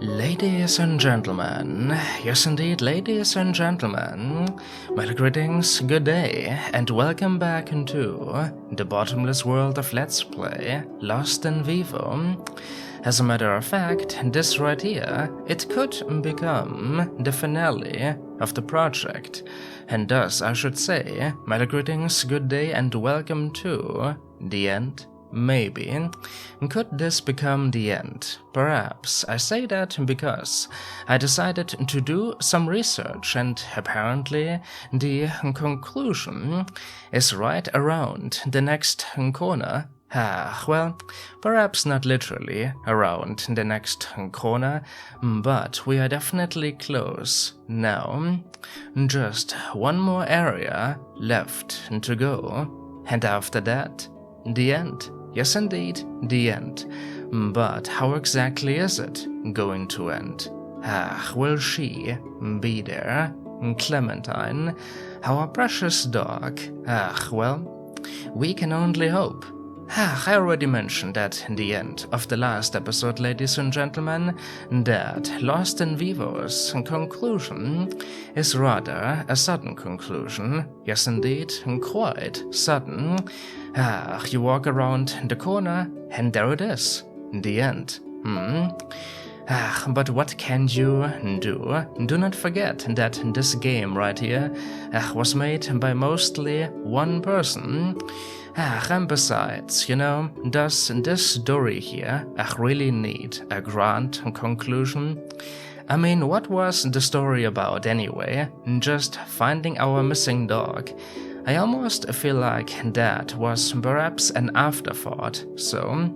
Ladies and gentlemen, yes indeed, ladies and gentlemen, well greetings, good day, and welcome back into the bottomless world of Let's Play Lost in Vivo. As a matter of fact, this right here, it could become the finale of the project, and thus I should say, well greetings, good day, and welcome to the end. Maybe. Could this become the end? Perhaps. I say that because I decided to do some research and apparently the conclusion is right around the next corner. Well, perhaps not literally around the next corner, but we are definitely close now. Just one more area left to go, and after that, the end. Yes, indeed, the end. But how exactly is it going to end? Will she be there? Clementine, our precious dog. Well, we can only hope. I already mentioned at the end of the last episode, ladies and gentlemen, that Lost in Vivo's conclusion is rather a sudden conclusion. Yes, indeed, quite sudden. You walk around the corner, and there it is, the end. But what can you do? Do not forget that this game right here was made by mostly one person. And besides, does this story here really need a grand conclusion? I mean, what was the story about anyway? Just finding our missing dog. I almost feel like that was perhaps an afterthought, so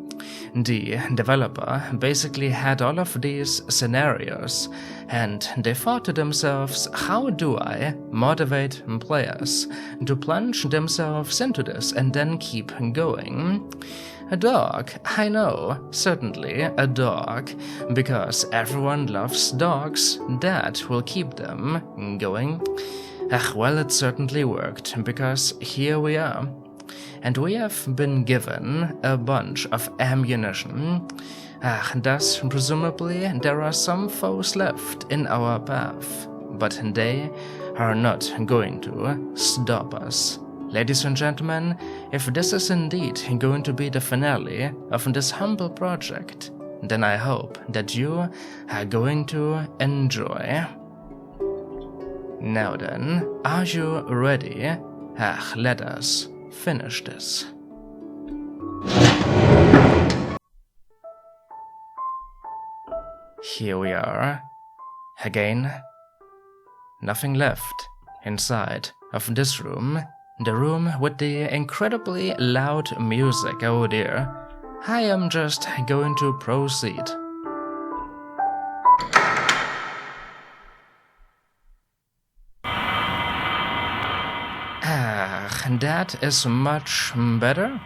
the developer basically had all of these scenarios, and they thought to themselves, how do I motivate players to plunge themselves into this and then keep going? A dog, I know, certainly a dog, because everyone loves dogs, that will keep them going. Well, it certainly worked, because here we are. And we have been given a bunch of ammunition. Thus, presumably, there are some foes left in our path. But they are not going to stop us. Ladies and gentlemen, if this is indeed going to be the finale of this humble project, then I hope that you are going to enjoy. Now then, are you ready? Let us finish this. Here we are. Again. Nothing left inside of this room. The room with the incredibly loud music, oh dear. I am just going to proceed. That is much better.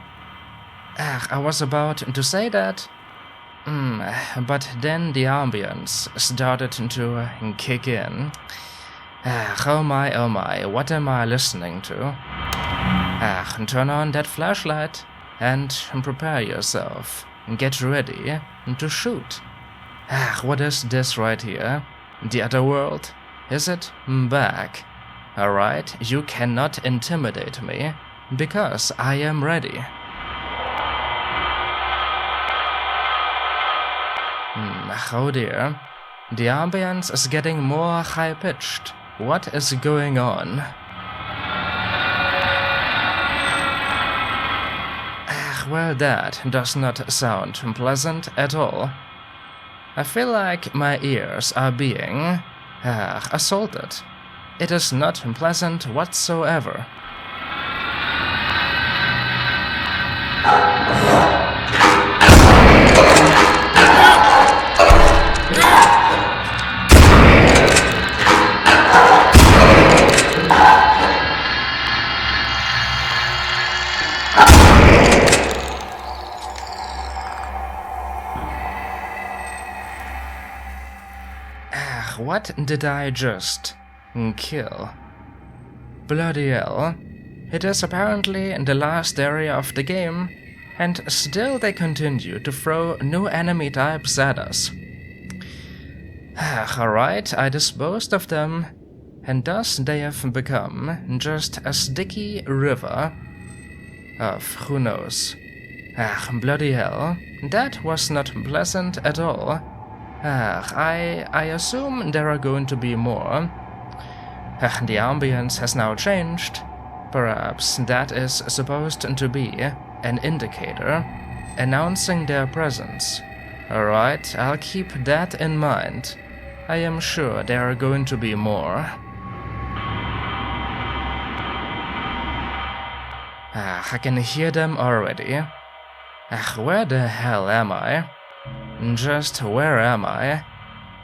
I was about to say that, but then the ambience started to kick in. Oh my, what am I listening to? Turn on that flashlight and prepare yourself. Get ready to shoot. What is this right here? The other world? Is it back? Alright, you cannot intimidate me, because I am ready. Oh dear. The ambience is getting more high-pitched. What is going on? Well, that does not sound pleasant at all. I feel like my ears are being assaulted. It is not pleasant whatsoever. What did I just kill? Bloody hell. It is apparently the last area of the game, and still they continue to throw new enemy types at us. Alright, I disposed of them, and thus they have become just a sticky river of who knows. Bloody hell, that was not pleasant at all. I assume there are going to be more. The ambience has now changed. Perhaps that is supposed to be an indicator announcing their presence. Alright, I'll keep that in mind. I am sure there are going to be more. I can hear them already. Where the hell am I? Just where am I?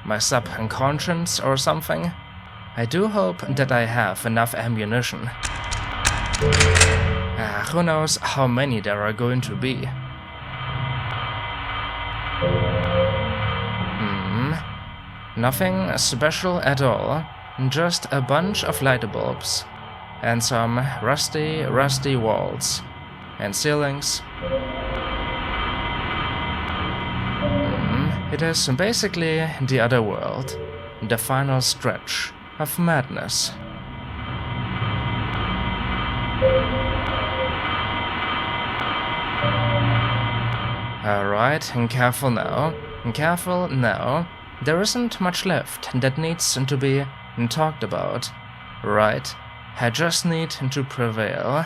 My subconscious or something? I do hope that I have enough ammunition. Who knows how many there are going to be. Nothing special at all. Just a bunch of light bulbs. And some rusty walls. And ceilings. It is basically the other world. The final stretch of madness. Alright, careful now. Careful now. There isn't much left that needs to be talked about. Right? I just need to prevail.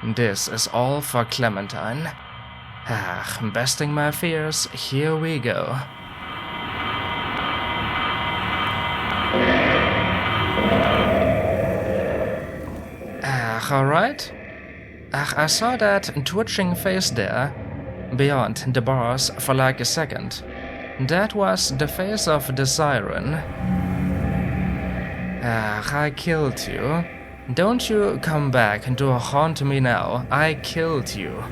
This is all for Clementine. Besting my fears, here we go. Alright? I saw that twitching face there, beyond the bars for like a second. That was the face of the siren. I killed you. Don't you come back and haunt me now. I killed you.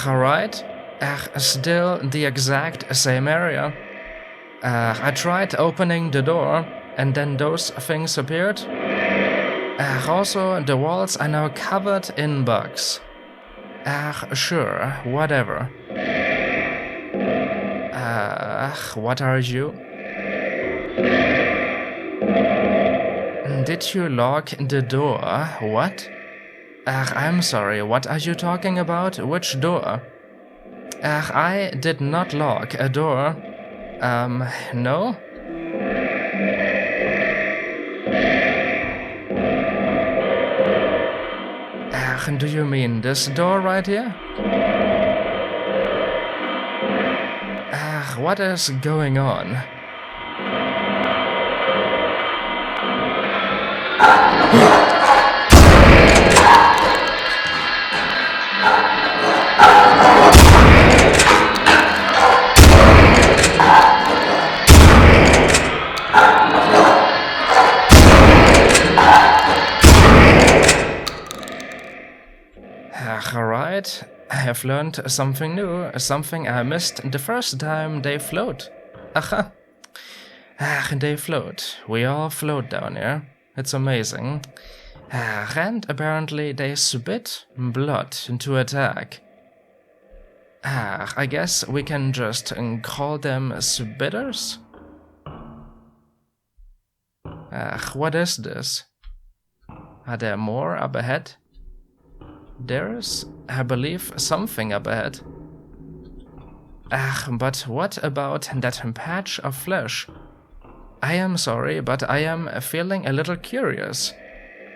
Alright. Still the exact same area. I tried opening the door, and then those things appeared. Also, the walls are now covered in bugs. Sure, whatever. What are you? Did you lock the door? What? I'm sorry, what are you talking about? Which door? I did not lock a door. No? Do you mean this door right here? What is going on? Alright, I have learned something new, something I missed the first time they float. Aha. They float. We all float down here. It's amazing. And apparently they spit blood to attack. I guess we can just call them spitters? What is this? Are there more up ahead? There's, I believe, something up ahead. But what about that patch of flesh? I am sorry, but I am feeling a little curious.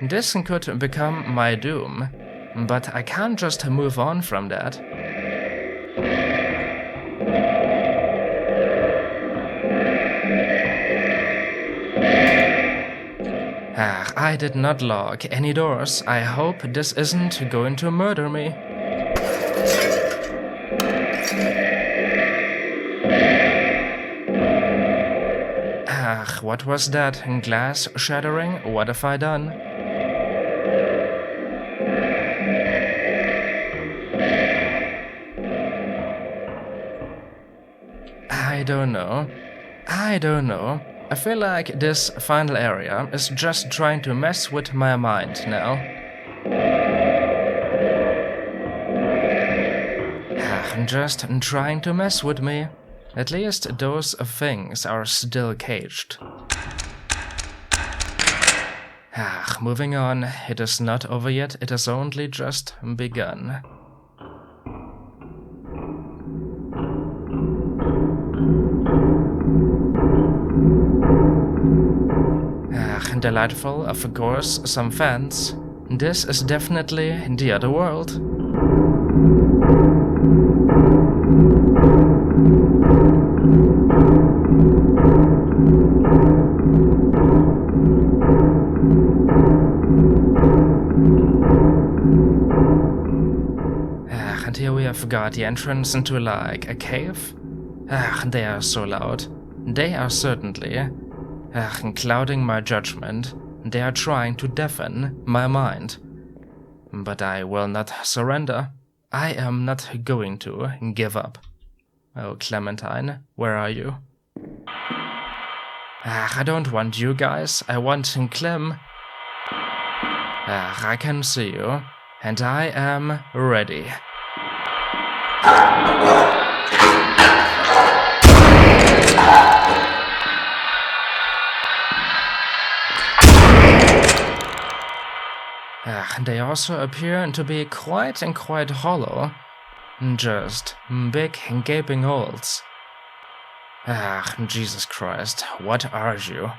This could become my doom, but I can't just move on from that. I did not lock any doors. I hope this isn't going to murder me. What was that? Glass shattering? What have I done? I don't know. I feel like this final area is just trying to mess with my mind now. Just trying to mess with me. At least those things are still caged. Moving on. It is not over yet, it has only just begun. Delightful, of course, some fans. This is definitely the other world. And here we have got the entrance into like a cave. They are so loud. They are certainly clouding my judgment. They are trying to deafen my mind. But I will not surrender. I am not going to give up. Oh, Clementine, where are you? I don't want you guys, I want Clem. I can see you, and I am ready. They also appear to be quite hollow. Just big gaping holes. Jesus Christ, what are you?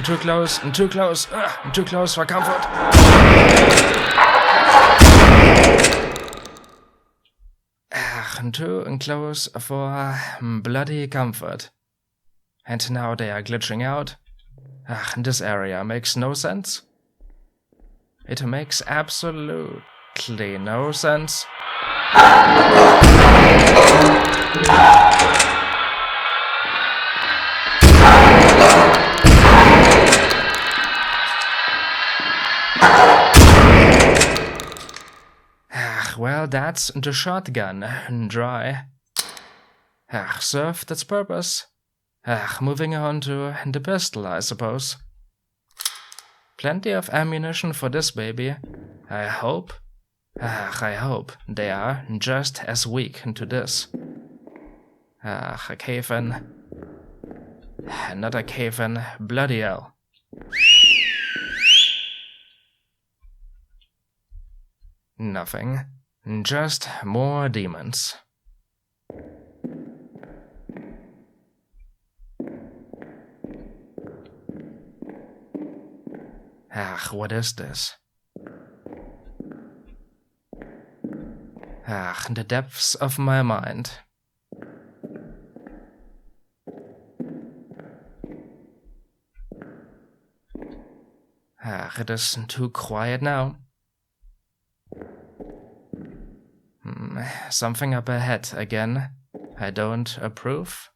Too close for comfort. Too close for bloody comfort. And now they are glitching out. This area makes no sense. It makes absolutely no sense. Well, that's the shotgun. Dry. Served its purpose. Moving on to the pistol, I suppose. Plenty of ammunition for this baby. I hope they are just as weak to this. A cave-in. Not a cave-in. Bloody hell. Nothing. Just more demons. What is this? The depths of my mind. It is too quiet now. Something up ahead again. I don't approve.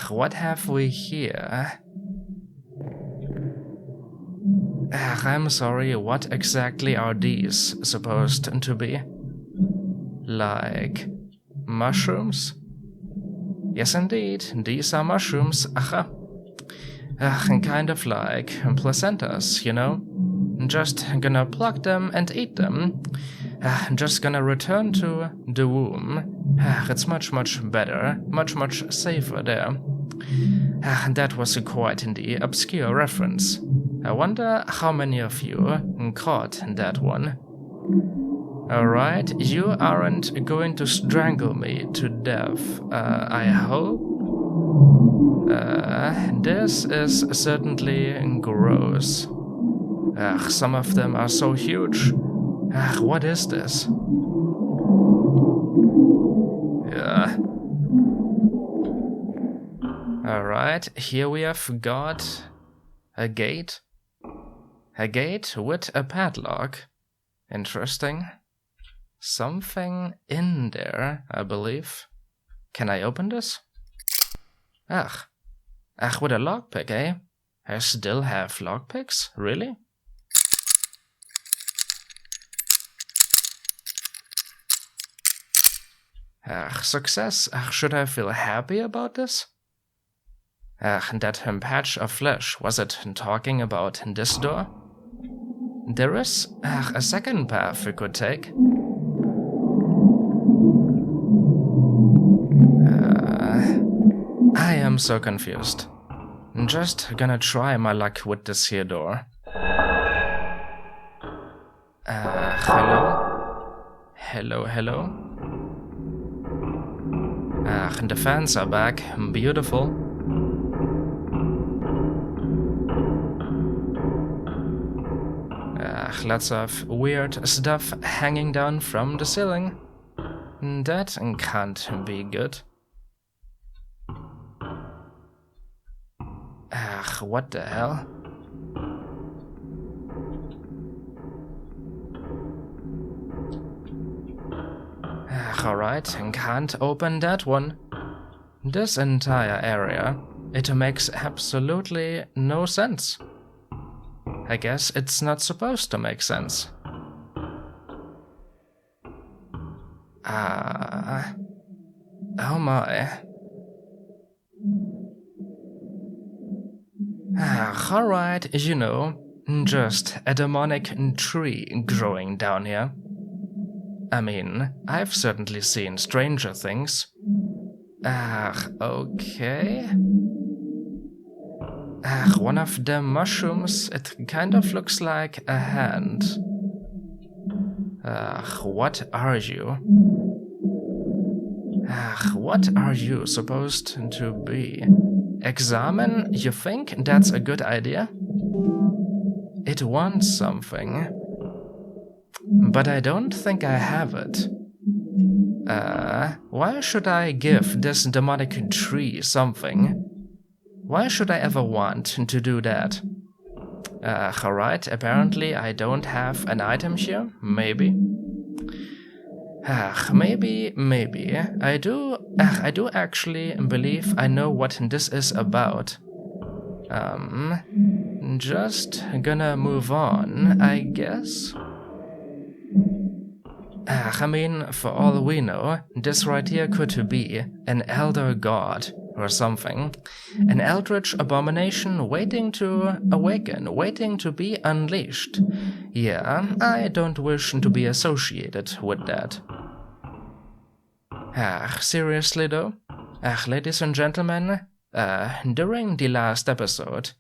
What have we here? I'm sorry, what exactly are these supposed to be? Like mushrooms? Yes, indeed, these are mushrooms. Kind of like placentas, you know? Just gonna pluck them and eat them. Just gonna return to the womb. It's much better, much safer there. That was quite the obscure reference. I wonder how many of you caught that one. Alright, you aren't going to strangle me to death, I hope? This is certainly gross. Some of them are so huge. What is this? Alright, here we have got a gate. A gate with a padlock. Interesting. Something in there, I believe. Can I open this? Ach, with a lockpick, eh? I still have lockpicks? Really? Success. Should I feel happy about this? That patch of flesh, was it talking about this door? There is, a second path we could take. I am so confused. Just gonna try my luck with this here door. Hello? Hello? The fans are back. Beautiful. Lots of weird stuff hanging down from the ceiling. That can't be good. What the hell? Alright, can't open that one. This entire area, it makes absolutely no sense. I guess it's not supposed to make sense. Oh my. Alright, just a demonic tree growing down here. I mean, I've certainly seen stranger things. Okay. One of the mushrooms, it kind of looks like a hand. What are you? What are you supposed to be? Examine? You think that's a good idea? It wants something. But I don't think I have it. Why should I give this demonic tree something? Why should I ever want to do that? Alright, apparently I don't have an item here, maybe. Maybe. I do actually believe I know what this is about. Just gonna move on, I guess. I mean, for all we know, this right here could be an elder god or something. An eldritch abomination waiting to awaken, waiting to be unleashed. Yeah, I don't wish to be associated with that. Seriously though? Ladies and gentlemen, during the last episode,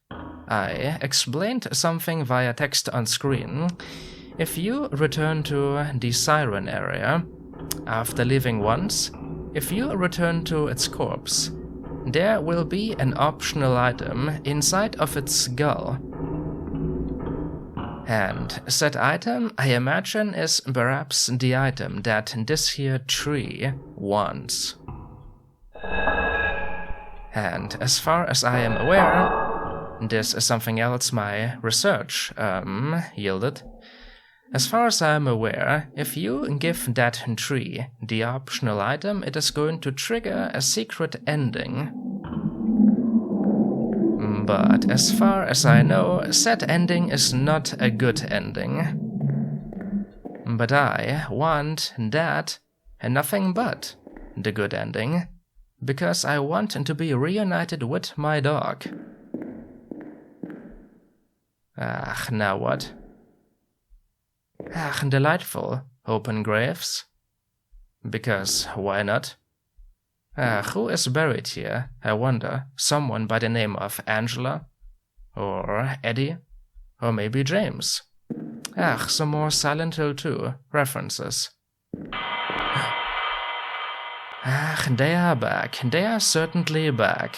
I explained something via text on screen. If you return to the siren area, after leaving once, if you return to its corpse, there will be an optional item inside of its skull. And said item, I imagine, is perhaps the item that this here tree wants. And as far as I am aware, this is something else my research yielded. As far as I am aware, if you give that tree the optional item, it is going to trigger a secret ending. But as far as I know, said ending is not a good ending. But I want that and nothing but the good ending, because I want to be reunited with my dog. Now what? Delightful. Open graves. Because why not? Who is buried here, I wonder? Someone by the name of Angela? Or Eddie? Or maybe James? Some more Silent Hill 2 references. They are back. They are certainly back.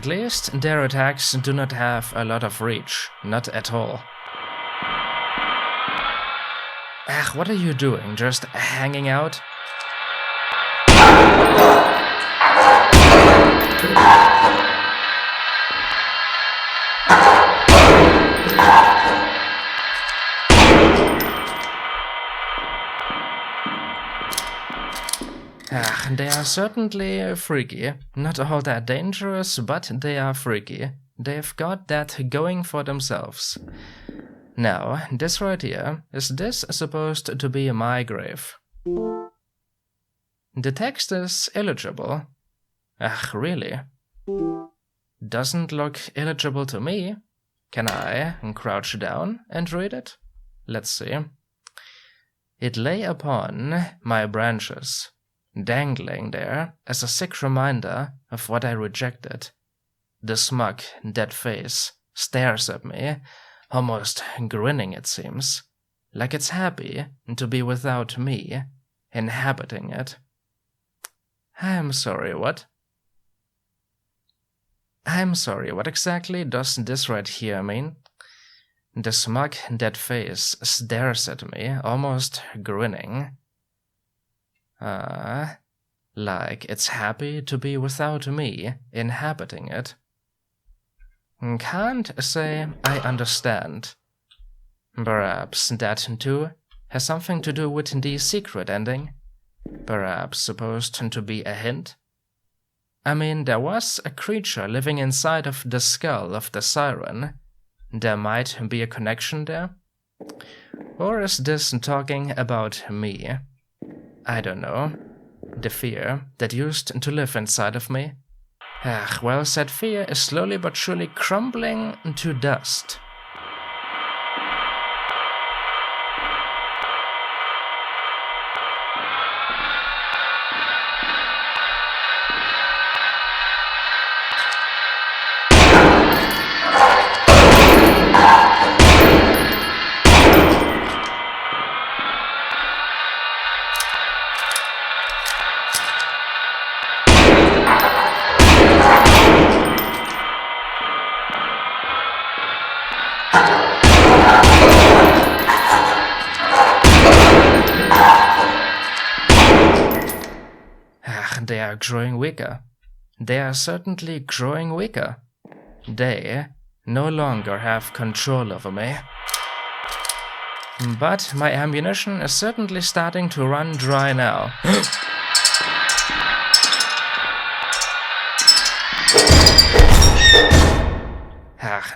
At least their attacks do not have a lot of reach, not at all. What are you doing? Just hanging out? They are certainly freaky. Not all that dangerous, but they are freaky. They've got that going for themselves. Now, this right here, is this supposed to be my grave? The text is illegible. Really? Doesn't look illegible to me. Can I crouch down and read it? Let's see. It lay upon my branches, dangling there as a sick reminder of what I rejected. The smug, dead face stares at me, almost grinning it seems, like it's happy to be without me, inhabiting it. I'm sorry, what? I'm sorry, what exactly does this right here mean? The smug, dead face stares at me, almost grinning. Like it's happy to be without me, inhabiting it. Can't say I understand. Perhaps that, too, has something to do with the secret ending. Perhaps supposed to be a hint. I mean, there was a creature living inside of the skull of the siren. There might be a connection there. Or is this talking about me? I don't know. The fear that used to live inside of me. Well, said fear is slowly but surely crumbling to dust. They are growing weaker. They are certainly growing weaker. They no longer have control over me. But my ammunition is certainly starting to run dry now.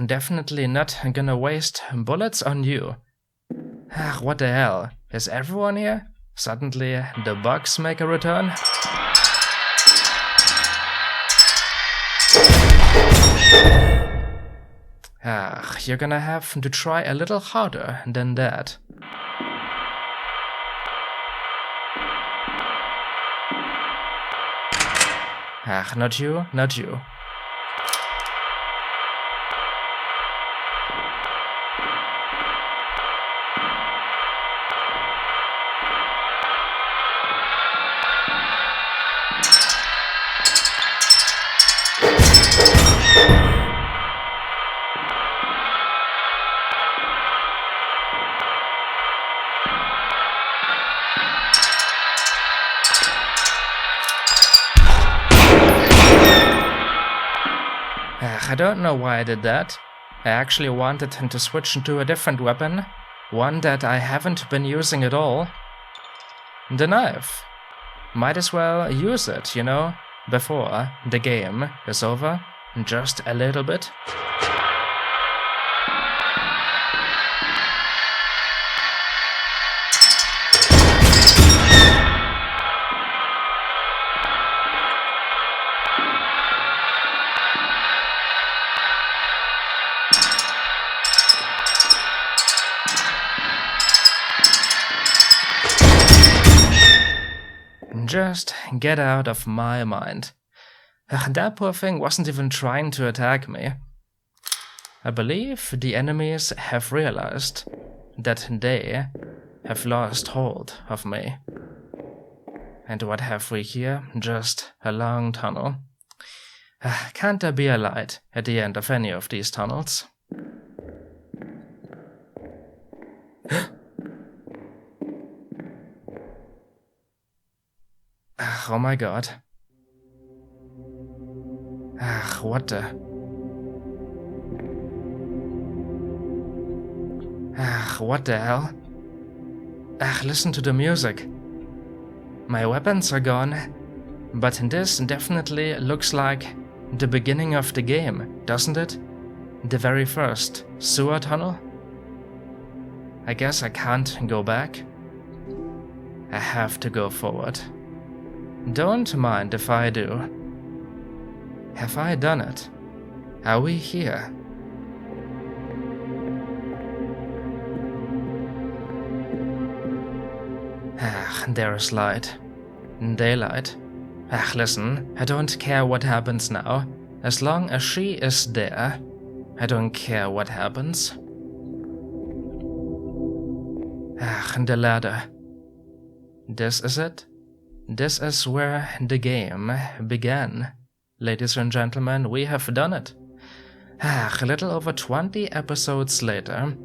Definitely not gonna waste bullets on you. What the hell? Is everyone here? Suddenly the bugs make a return? You're gonna have to try a little harder than that. Not you, not you. I don't know why I did that. I actually wanted him to switch into a different weapon, one that I haven't been using at all. The knife. Might as well use it, you know, before the game is over, just a little bit. Just get out of my mind. That poor thing wasn't even trying to attack me. I believe the enemies have realized that they have lost hold of me. And what have we here? Just a long tunnel. Can't there be a light at the end of any of these tunnels? Oh my god. What the... what the hell? Listen to the music. My weapons are gone, but this definitely looks like the beginning of the game, doesn't it? The very first sewer tunnel? I guess I can't go back. I have to go forward. Don't mind if I do. Have I done it? Are we here? There is light. Daylight. Listen, I don't care what happens now. As long as she is there, I don't care what happens. The ladder. This is it? This is where the game began. Ladies and gentlemen, we have done it. A little over 20 episodes later.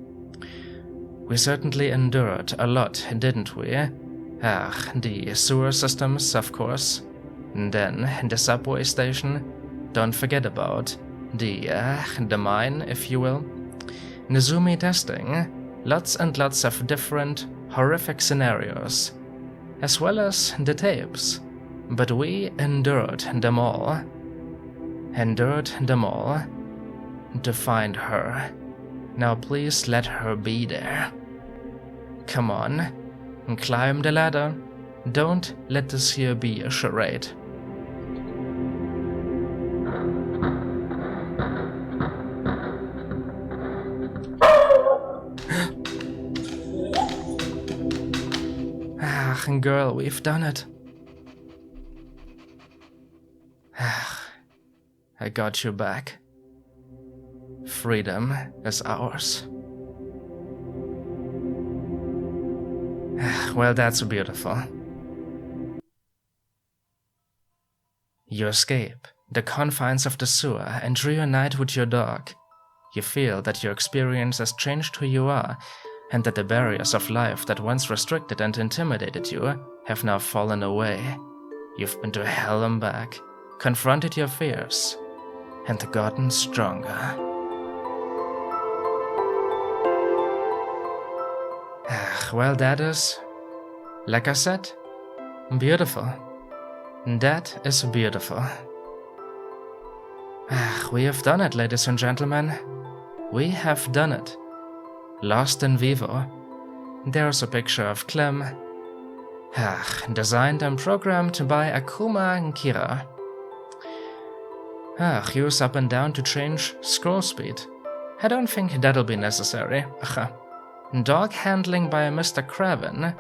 We certainly endured a lot, didn't we? The sewer systems, of course. Then the subway station. Don't forget about the mine, if you will. Nezumi testing. Lots and lots of different horrific scenarios. As well as the tapes. But we endured them all. Endured them all. To find her. Now please let her be there. Come on. Climb the ladder. Don't let this here be a charade. Girl, we've done it. I got you back. Freedom is ours. Well, that's beautiful. You escape the confines of the sewer and reunite with your dog. You feel that your experience has changed who you are, and that the barriers of life that once restricted and intimidated you have now fallen away. You've been to hell and back, confronted your fears, and gotten stronger. Well, that is, like I said, beautiful. That is beautiful. We have done it, ladies and gentlemen. We have done it. Lost in Vivo. There's a picture of Clem. Designed and programmed by Akuma Kira. Use up and down to change scroll speed. I don't think that'll be necessary. Dog handling by Mr. Craven.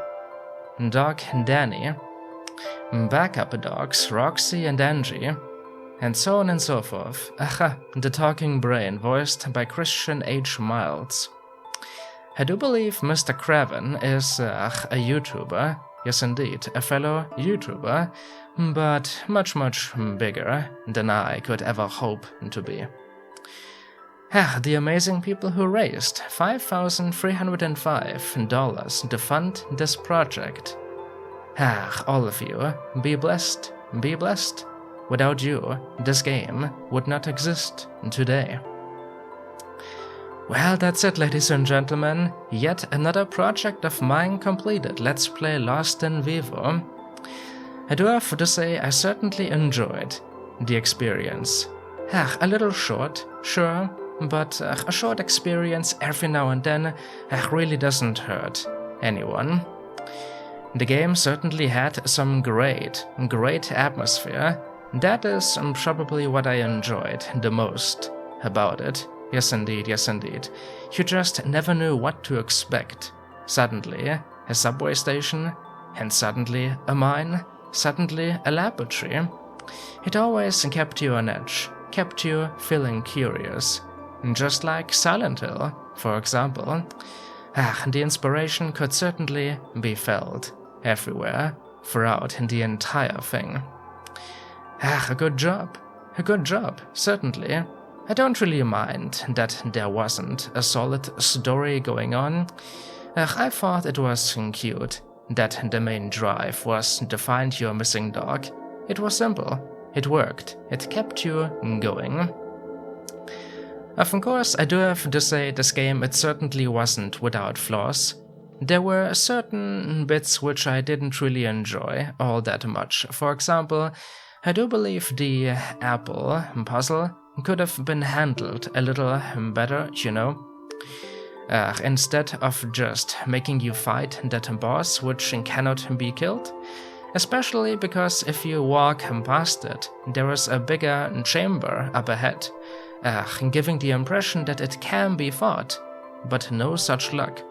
Dog Danny. Backup dogs Roxy and Angie. And so on and so forth. The talking brain voiced by Christian H. Miles. I do believe Mr. Craven is a YouTuber. Yes, indeed, a fellow YouTuber, but much, much bigger than I could ever hope to be. The amazing people who raised $5,305 to fund this project. All of you, be blessed, be blessed. Without you, this game would not exist today. Well, that's it, ladies and gentlemen. Yet another project of mine completed. Let's play Lost in Vivo. I do have to say I certainly enjoyed the experience. A little short, sure, but a short experience every now and then really doesn't hurt anyone. The game certainly had some great atmosphere. That is probably what I enjoyed the most about it. Yes indeed, yes indeed. You just never knew what to expect. Suddenly, a subway station, and suddenly a mine, suddenly a laboratory. It always kept you on edge, kept you feeling curious. Just like Silent Hill, for example. The inspiration could certainly be felt everywhere, throughout the entire thing. A good job. a good job, certainly. I don't really mind that there wasn't a solid story going on. I thought it was cute that the main drive was to find your missing dog. It was simple, it worked, it kept you going. Of course, I do have to say this game, it certainly wasn't without flaws. There were certain bits which I didn't really enjoy all that much. For example, I do believe the apple puzzle could have been handled a little better, you know? Instead of just making you fight that boss which cannot be killed. Especially because if you walk past it, there is a bigger chamber up ahead, giving the impression that it can be fought, but no such luck.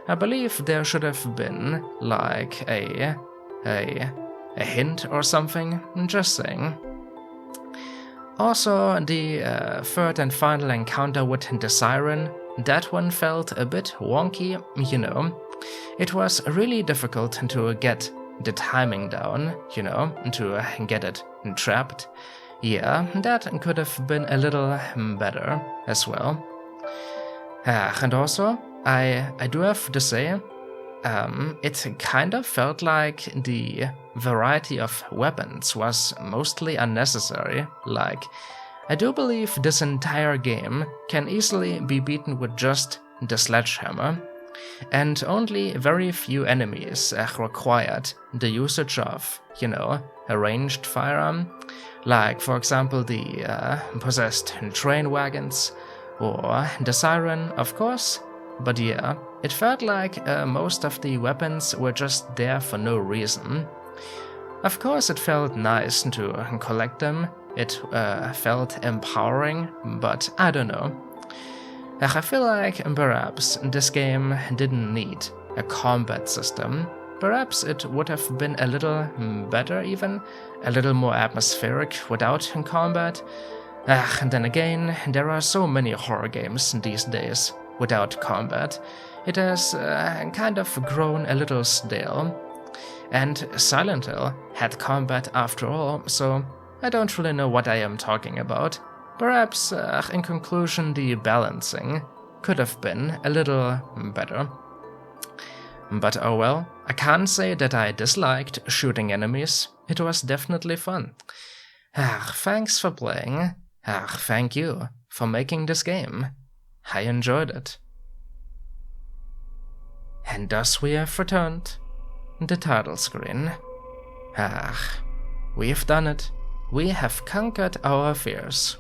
I believe there should have been, like, a hint or something, just saying. Also, the third and final encounter with the siren, that one felt a bit wonky, you know. It was really difficult to get the timing down, you know, to get it trapped. Yeah, that could have been a little better as well. And also, I do have to say, it kind of felt like the variety of weapons was mostly unnecessary. Like, I do believe this entire game can easily be beaten with just the sledgehammer, and only very few enemies required the usage of, you know, a ranged firearm, like for example the possessed train wagons, or the siren, of course. But yeah, it felt like most of the weapons were just there for no reason. Of course it felt nice to collect them, it felt empowering, but I don't know. I feel like perhaps this game didn't need a combat system. Perhaps it would have been a little better even, a little more atmospheric without combat. And then again, there are so many horror games these days without combat. It has kind of grown a little stale. And Silent Hill had combat after all, so I don't really know what I am talking about. Perhaps, in conclusion, the balancing could have been a little better. But oh well, I can't say that I disliked shooting enemies. It was definitely fun. Thanks for playing. Thank you for making this game. I enjoyed it. And thus we have returned. The title screen. We've done it. We have conquered our fears.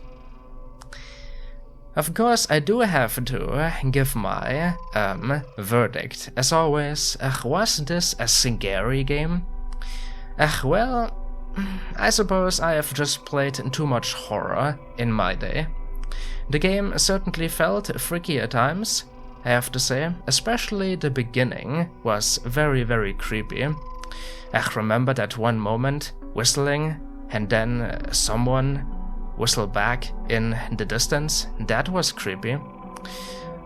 Of course, I do have to give my verdict. As always, was this a scary game? Well, I suppose I have just played too much horror in my day. The game certainly felt freaky at times, I have to say, especially the beginning was very, very creepy. I remember that one moment, whistling, and then someone whistle back in the distance. That was creepy.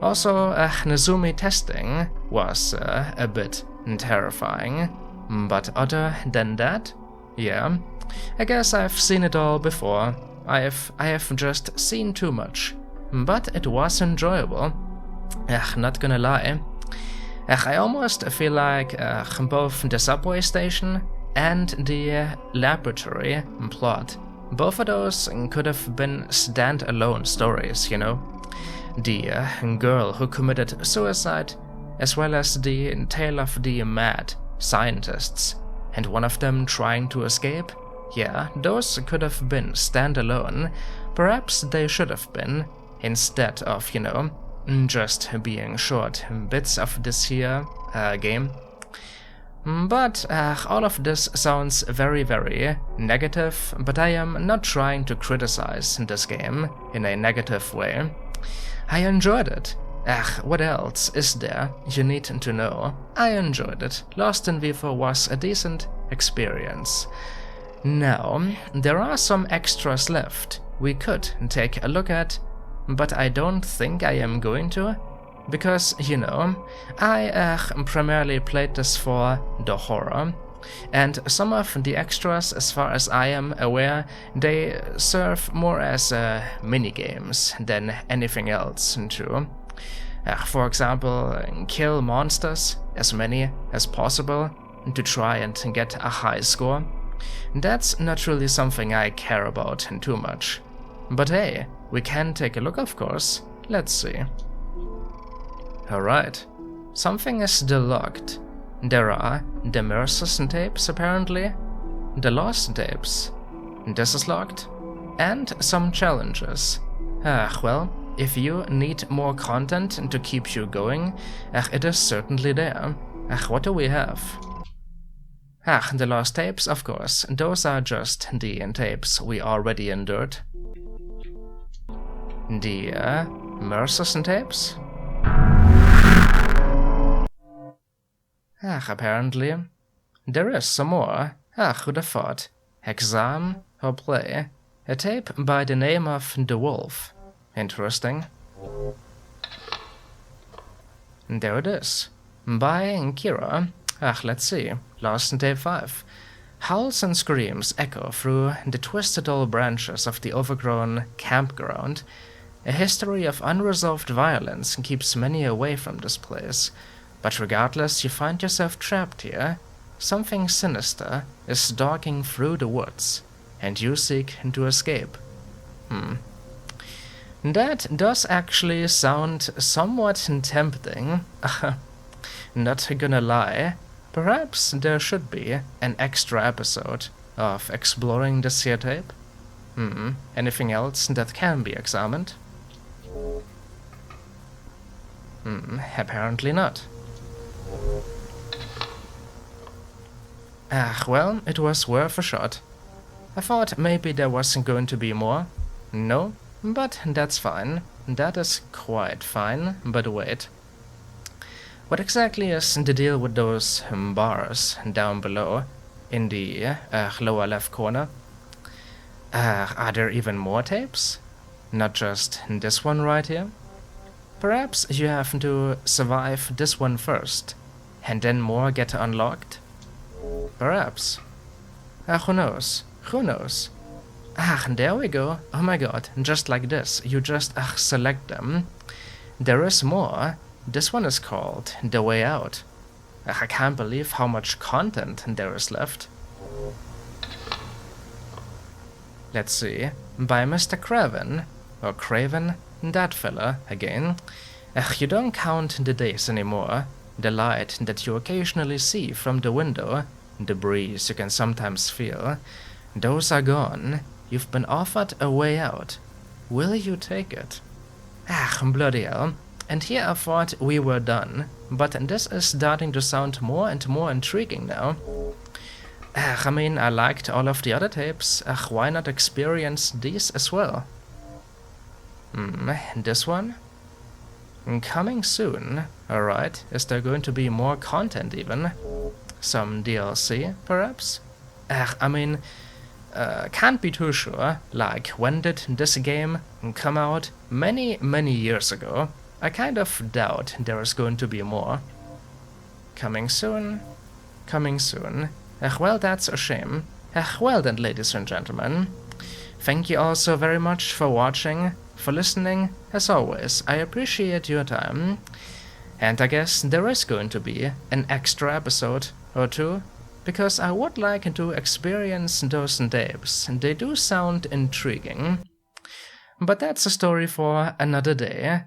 Also, Nezumi testing was a bit terrifying, but other than that, yeah, I guess I've seen it all before. I have just seen too much, but it was enjoyable. Not gonna lie. I almost feel like both the subway station and the laboratory plot, both of those could have been stand-alone stories, you know? The girl who committed suicide, as well as the tale of the mad scientists, and one of them trying to escape. Yeah, those could have been stand-alone. Perhaps they should have been, instead of, you know, just being short bits of this here game. But all of this sounds very, very negative, but I am not trying to criticize this game in a negative way. I enjoyed it. What else is there you need to know? I enjoyed it. Lost in Vivo was a decent experience. Now, there are some extras left we could take a look at, but I don't think I am going to, because, you know, I primarily played this for the horror, And some of the extras, as far as I am aware, they serve more as mini-games than anything else too. For example, kill monsters, as many as possible, to try and get a high score. That's not really something I care about too much. But hey, we can take a look, of course. Let's see. Alright, something is still locked. There are the Mercer's tapes, apparently, the Lost tapes, this is locked, and some challenges. Well, if you need more content to keep you going, it is certainly there. What do we have? The Lost tapes, of course, those are just the tapes we already endured. The Mercer's tapes? Apparently. There is some more. Who'd have thought? Exam or play? A tape by the name of The Wolf. Interesting. There it is. By Kira. Let's see. Lost tape 5. Howls and screams echo through the twisted old branches of the overgrown campground. A history of unresolved violence keeps many away from this place. But regardless, you find yourself trapped here. Something sinister is stalking through the woods, and you seek to escape. That does actually sound somewhat tempting. Not gonna lie, perhaps there should be an extra episode of exploring this here tape. Anything else that can be examined? Apparently not. Well, it was worth a shot. I thought maybe there wasn't going to be more. No, but that's fine. That is quite fine, but wait. What exactly is the deal with those bars down below, in the lower left corner? Are there even more tapes? Not just this one right here? Perhaps you have to survive this one first, and then more get unlocked? Perhaps. Who knows? Who knows? There we go. Oh my god, just like this. You just select them. There is more. This one is called The Way Out. I can't believe how much content there is left. Let's see. By Mr. Craven. Or Craven? That fella, again. You don't count the days anymore. The light that you occasionally see from the window, the breeze you can sometimes feel, those are gone. You've been offered a way out. Will you take it? Bloody hell. And here I thought we were done, but this is starting to sound more and more intriguing now. I mean, I liked all of the other tapes. Why not experience these as well? This one? Coming soon. Alright, is there going to be more content even? Some DLC, perhaps? I mean, can't be too sure. Like, when did this game come out? Many years ago. I kind of doubt there is going to be more. Coming soon. Coming soon. Well, that's a shame. Well then, ladies and gentlemen. Thank you all so very much for watching, for listening. As always, I appreciate your time. And I guess there is going to be an extra episode or two, because I would like to experience those tapes. They do sound intriguing. But that's a story for another day.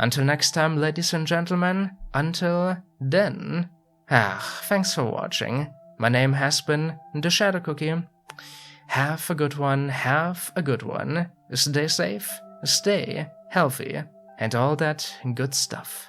Until next time, ladies and gentlemen, until then, thanks for watching. My name has been TheShadowCookie. Have a good one, have a good one. Stay safe, stay healthy, and all that good stuff.